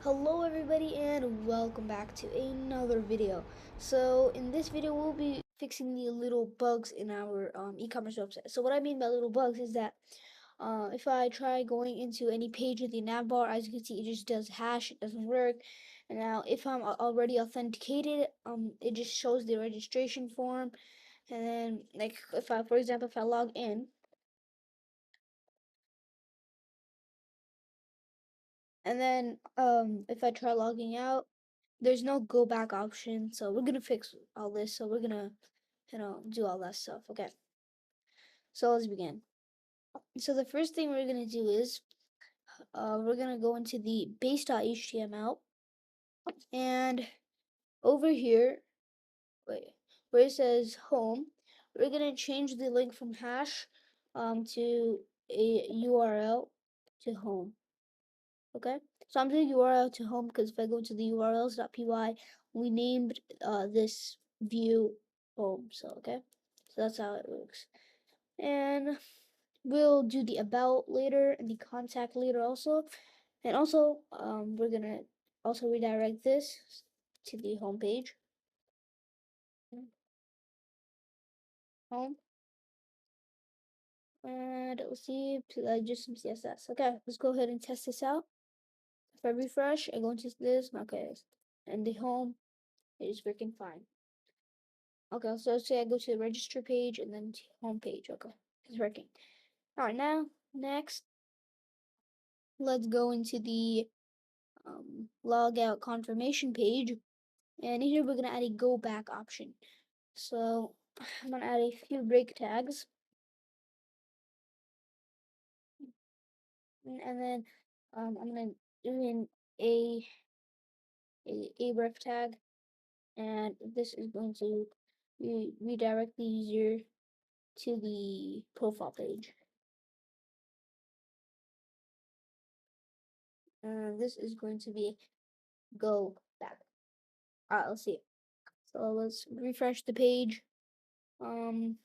Hello everybody and welcome back to another video. So in this video we'll be fixing the little bugs in our e-commerce website. So what I mean by little bugs is that if I try going into any page of the nav bar, as you can see it just does hash, it doesn't work. And now if I'm already authenticated, it just shows the registration form. And then like if I, for example, if I log in and then if I try logging out, there's no go back option. So we're gonna fix all this. So we're gonna do all that stuff. Okay, so let's begin. So the first thing we're gonna do is we're gonna go into the base.html, and over here, wait, where it says home, we're gonna change the link from hash to a URL to home. Okay, so I'm doing URL to home because if I go to the urls.py, we named this view home. So okay, so that's how it works. And we'll do the about later and the contact later also. And also we're gonna also redirect this to the home page. Home, and let's see, just some CSS. Okay, let's go ahead and test this out. If I refresh, I go into this. Okay, and the home is working fine. Okay, so let's say I go to the register page and then to home page. Okay, it's working. All right, now next, let's go into the log out confirmation page, and here we're gonna add a go back option. So I'm gonna add a few break tags, and then I'm gonna do in a ref tag, and this is going to redirect the user to the profile page. And this is going to be go back. Alright, let's see. So let's refresh the page. Um,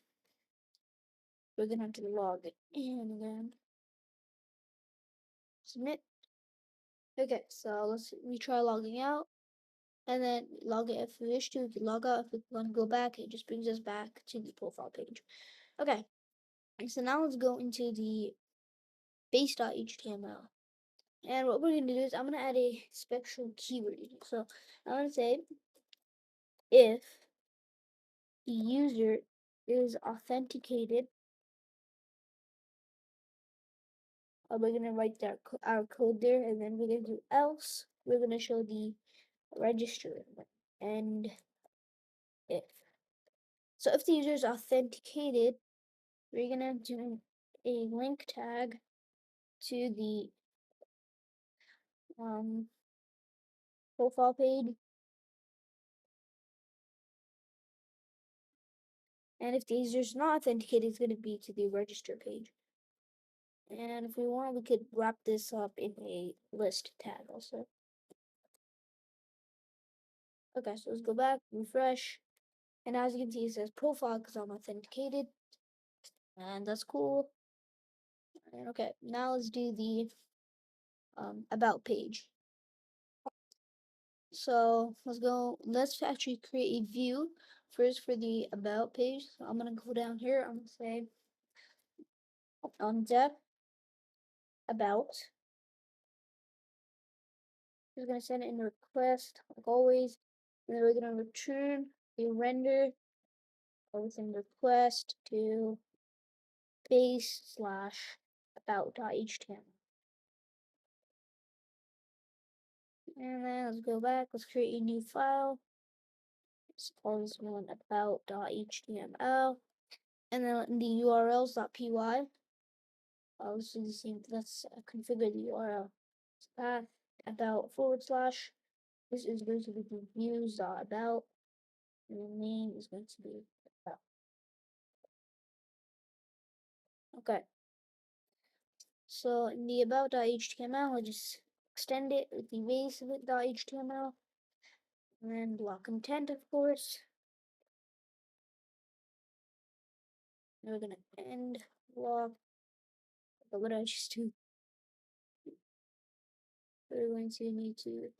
we're gonna have to log in again. Submit. Okay, so let's retry logging out, and then log in if we wish to. We can log out if we want to go back. It just brings us back to the profile page. Okay, so now let's go into the base.html. And what we're gonna do is I'm gonna add a special keyword. So I'm gonna say if the user is authenticated. We're gonna write our code there, and then we're gonna do else. We're gonna show the register and if. So if the user is authenticated, we're gonna do a link tag to the um, profile page, and if the user is not authenticated, it's gonna be to the register page. And if we want, we could wrap this up in a list tag also. Okay, so let's go back, refresh, and as you can see, it says profile because I'm authenticated, and that's cool. And okay, now let's do the about page. So let's actually create a view first for the about page. So I'm gonna go down here, I'm gonna say on depth about. We're gonna send it in a request, like always, and then we're gonna return a render within request to base/about.html. And then let's go back, let's create a new file. Let's call this one about.html. And then in the urls.py, let's do the same. Let's configure the URL path about /. This is going to be the views.about, and the name is going to be about. Okay. So in the about.html, I'll just extend it with the base of it.html, and then block content, of course. And we're gonna end block. But what I just do? we're going to need to.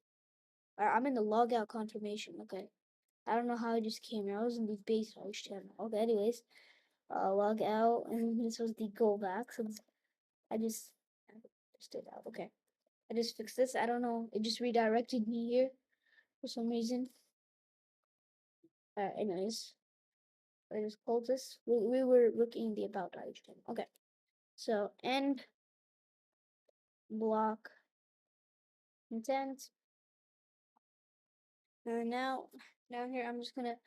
I'm in the logout confirmation. Okay. I don't know how it just came here. I was in the base HTML. Okay, anyways, log out, and this was the go back. So I just did that. Okay, I just fixed this. I don't know. It just redirected me here for some reason. Anyways, I just close this. We were looking the about HTML. Okay, so end block content. And now down here, I'm just gonna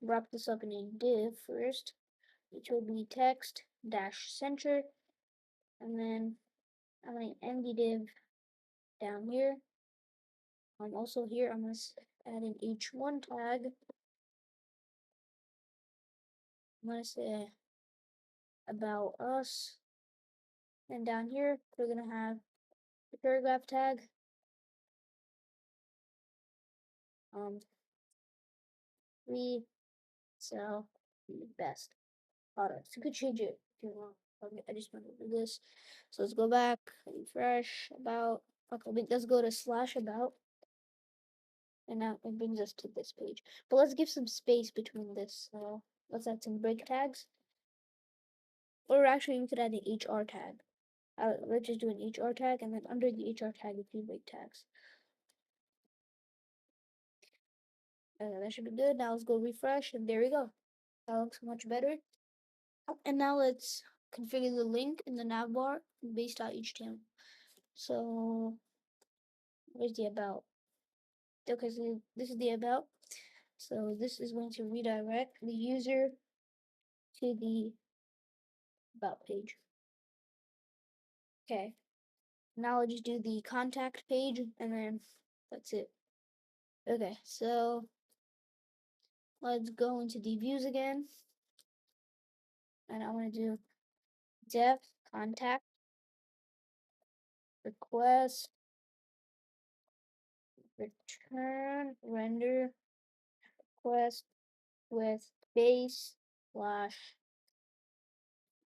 wrap this up in a div first, which will be text dash center, and then I'm gonna end the div down here. Also here, I'm gonna add an h1 tag. I'm gonna say about us, and down here we're gonna have the paragraph tag. We sell the best products. You could change it if you want. Okay, I just want to do this. So let's go back, refresh, about. Okay, let's go to slash about. And now it brings us to this page. But let's give some space between this. So let's add some break tags. Or actually, we could add an HR tag. Let's just do an HR tag, and then under the HR tag, a few break tags. That should be good. Now let's go refresh, and there we go. That looks much better. And now let's configure the link in the navbar base.html. So where's the about? Okay, so this is the about. So this is going to redirect the user to the about page. Okay. Now I'll just do the contact page, and then that's it. Okay, so let's go into the views again. And I want to do def contact request return render request with base slash,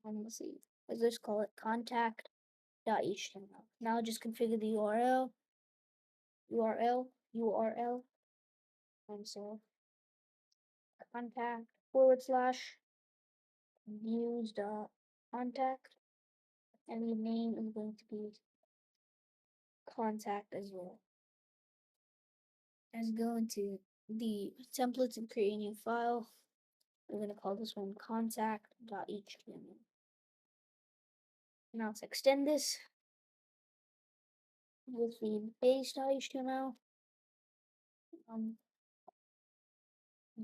let's see, let's just call it contact.html. Now I'll just configure the URL, and so contact / views dot contact, and the name is going to be contact as well. Let's go into the templates and create a new file. We're going to call this one contact.html. Now let's extend this with the base.html.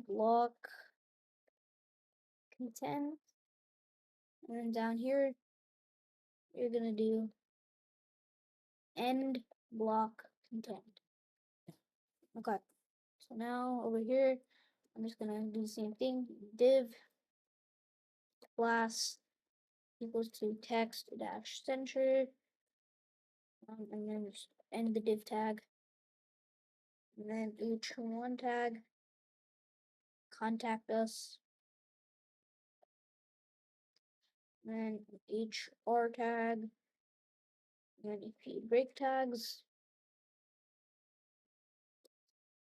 Block content. And then down here, you're going to do end block content. Okay. So now over here, I'm just going to do the same thing. Div class equals to text dash center. And then just end the div tag. And then h1 tag, contact us. And then HR tag. And then a few break tags.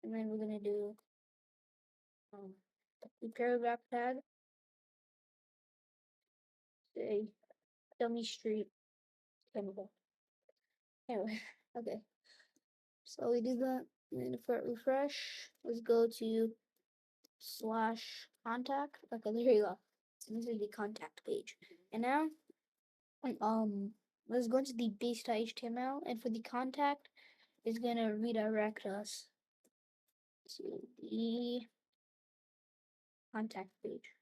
And then we're going to do the paragraph tag. Say dummy street chemical. Anyway, okay. So we do that. And then if I refresh, let's go to slash contact. Okay, there you go. So this is the contact page. And now let's go to the base.html, and for the contact, it's gonna redirect us to the contact page.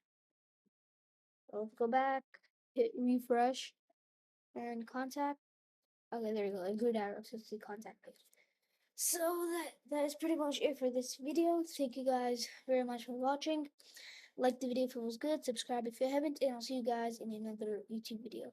So let's go back, hit refresh, and contact. Okay, there you go. It redirects us to the contact page. So that is pretty much it for this video. Thank you guys very much for watching. Like the video if it was good, subscribe if you haven't, and I'll see you guys in another YouTube video.